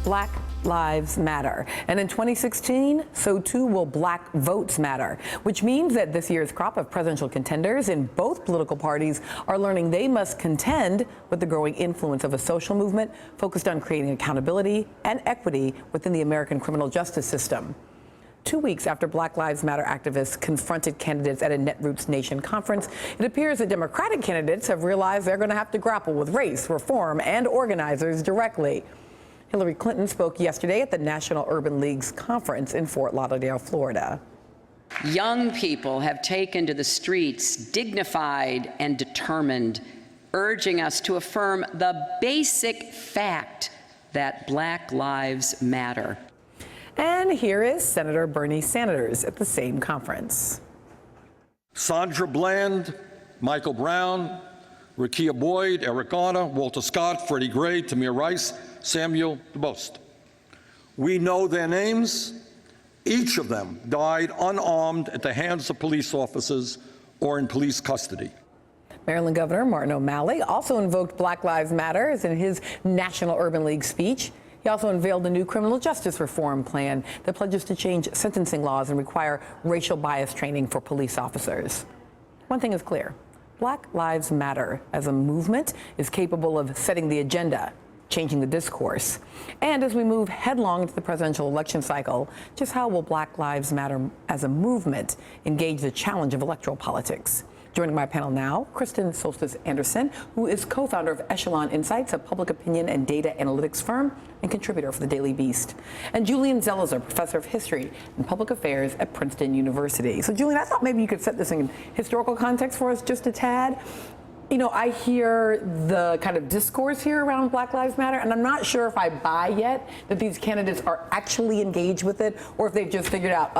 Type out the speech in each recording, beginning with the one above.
Black Lives Matter. And in 2016, so too will Black votes matter, which means that this year's crop of presidential contenders in both political parties are learning they must contend with the growing influence of a social movement focused on creating accountability and equity within the American criminal justice system. 2 weeks after Black Lives Matter activists confronted candidates at a Netroots Nation conference, it appears that Democratic candidates have realized they're going to have to grapple with race, reform, and organizers directly. Hillary Clinton spoke yesterday at the National Urban League's conference in Fort Lauderdale, Florida. Young people have taken to the streets dignified and determined, urging us to affirm the basic fact that Black lives matter. And here is Senator Bernie Sanders at the same conference. Sandra Bland, Michael Brown, Rekia Boyd, Eric Garner, Walter Scott, Freddie Gray, Tamir Rice, Samuel DuBost. We know their names. Each of them died unarmed at the hands of police officers or in police custody. Maryland Governor Martin O'Malley also invoked Black Lives Matter in his National Urban League speech. He also unveiled a new criminal justice reform plan that pledges to change sentencing laws and require racial bias training for police officers. One thing is clear. Black Lives Matter as a movement is capable of setting the agenda, changing the discourse. And as we move headlong into the presidential election cycle, just how will Black Lives Matter as a movement engage the challenge of electoral politics? Joining my panel now, Kristen Solstice Anderson, who is co-founder of Echelon Insights, a public opinion and data analytics firm and contributor for the Daily Beast, and Julian Zelizer, professor of history and public affairs at Princeton University. So Julian, I thought maybe you could set this in historical context for us just a tad. You know, I hear the kind of discourse here around Black Lives Matter, and I'm not sure if I buy yet that these candidates are actually engaged with it, or if they've just figured out,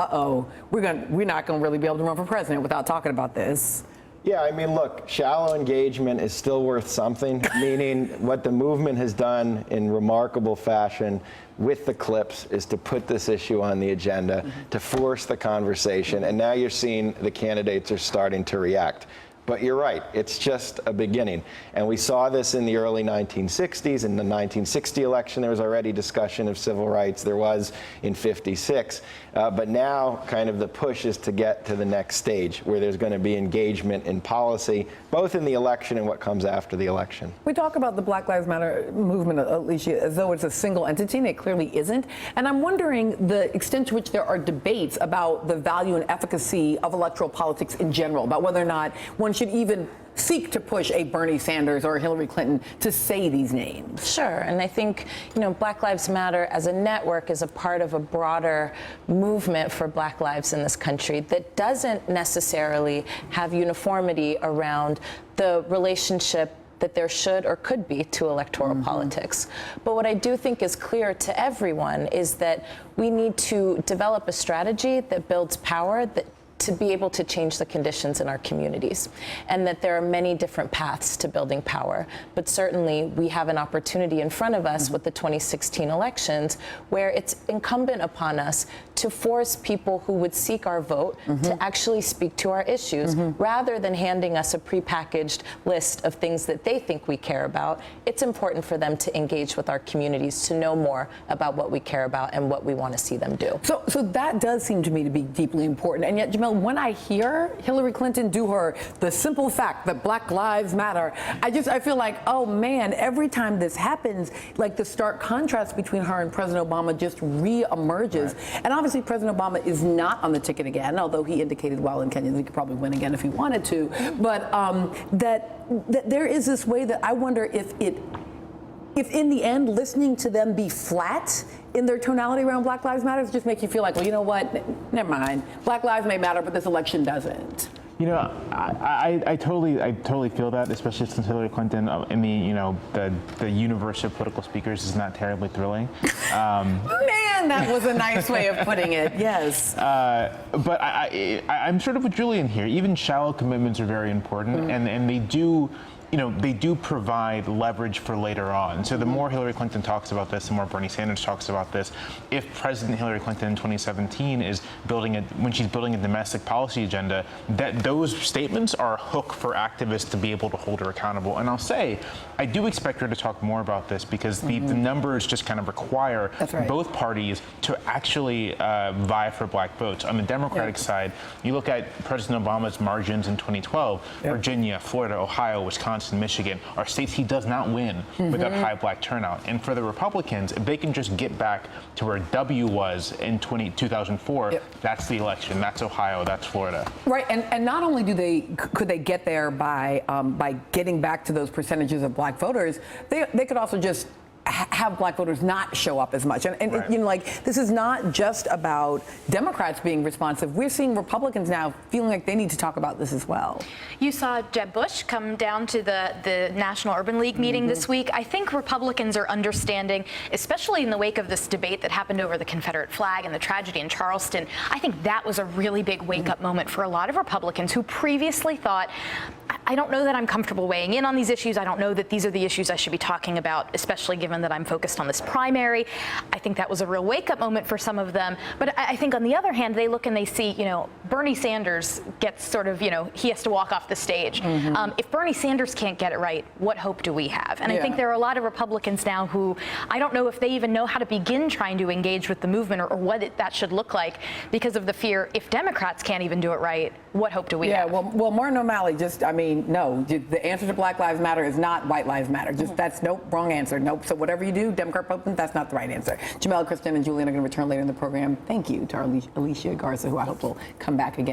we're not going to really be able to run for president without talking about this. Yeah, I mean, look, shallow engagement is still worth something, meaning what the movement has done in remarkable fashion with the clips is to put this issue on the agenda, to force the conversation, and now you're seeing the candidates are starting to react. But you're right, it's just a beginning. And we saw this in the early 1960s. In the 1960 election, there was already discussion of civil rights. There was in 56. But now kind of the push is to get to the next stage where there's going to be engagement in policy, both in the election and what comes after the election. We talk about the Black Lives Matter movement, Alicia, as though it's a single entity, and it clearly isn't. And I'm wondering the extent to which there are debates about the value and efficacy of electoral politics in general, about whether or not one should even seek to push a Bernie Sanders or a Hillary Clinton to say these names. Sure, and I think, you know, Black Lives Matter as a network is a part of a broader movement for Black lives in this country that doesn't necessarily have uniformity around the relationship that there should or could be to electoral politics. But what I do think is clear to everyone is that we need to develop a strategy that builds power to be able to change the conditions in our communities, and that there are many different paths to building power. But certainly we have an opportunity in front of us with the 2016 elections where it's incumbent upon us to force people who would seek our vote to actually speak to our issues rather than handing us a prepackaged list of things that they think we care about. It's important for them to engage with our communities, to know more about what we care about and what we want to see them do. So that does seem to me to be deeply important. And yet, Jamel, when I hear Hillary Clinton do the simple fact that Black Lives Matter, I feel like, oh man, every time this happens, like the stark contrast between her and President Obama just re-emerges. Right. And obviously President Obama is not on the ticket again, although he indicated while in Kenya that he could probably win again if he wanted to. But that there is this way that I wonder if in the end, listening to them be flat in their tonality around Black Lives Matter just make you feel like, well, you know what, never mind. Black lives may matter, but this election doesn't. You know, I totally feel that, especially since Hillary Clinton in the universe of political speakers is not terribly thrilling. Man, that was a nice way of putting it. Yes. But I'm sort of with Julian here. Even shallow commitments are very important, and they do they do provide leverage for later on. So the more Hillary Clinton talks about this, the more Bernie Sanders talks about this. If President Hillary Clinton in 2017 is when she's building a domestic policy agenda, that those statements are a hook for activists to be able to hold her accountable. And I'll say, I do expect her to talk more about this because the numbers just kind of require both parties to actually vie for black votes. On the Democratic side, you look at President Obama's margins in 2012, Virginia, Florida, Ohio, Wisconsin, Michigan are states he does not win with that high black turnout. And for the Republicans, if they can just get back to where W was in 2004, that's the election. That's Ohio. That's Florida. Right, and not only could they get there by getting back to those percentages of black voters, they could also just have black voters not show up as much. And this is not just about Democrats being responsive. We're seeing Republicans now feeling like they need to talk about this as well. You saw Jeb Bush come down to the National Urban League meeting this week. I think Republicans are understanding, especially in the wake of this debate that happened over the Confederate flag and the tragedy in Charleston. I think that was a really big wake-up moment for a lot of Republicans who previously thought, I don't know that I'm comfortable weighing in on these issues. I don't know that these are the issues I should be talking about, especially given that I'm focused on this primary. I think that was a real wake-up moment for some of them. But I think on the other hand, they look and they see, Bernie Sanders gets sort of, he has to walk off the stage. If Bernie Sanders can't get it right, what hope do we have? And I think there are a lot of Republicans now who I don't know if they even know how to begin trying to engage with the movement or what that should look like because of the fear, if Democrats can't even do it right, what hope do we have? Well, Martin O'Malley no, the answer to Black Lives Matter is not White Lives Matter. That's nope, wrong answer. Nope. So whatever you do, Democrat, Republican, that's not the right answer. Jamel, Kristen, and Julian are going to return later in the program. Thank you to our Alicia Garza, who I hope will come back again.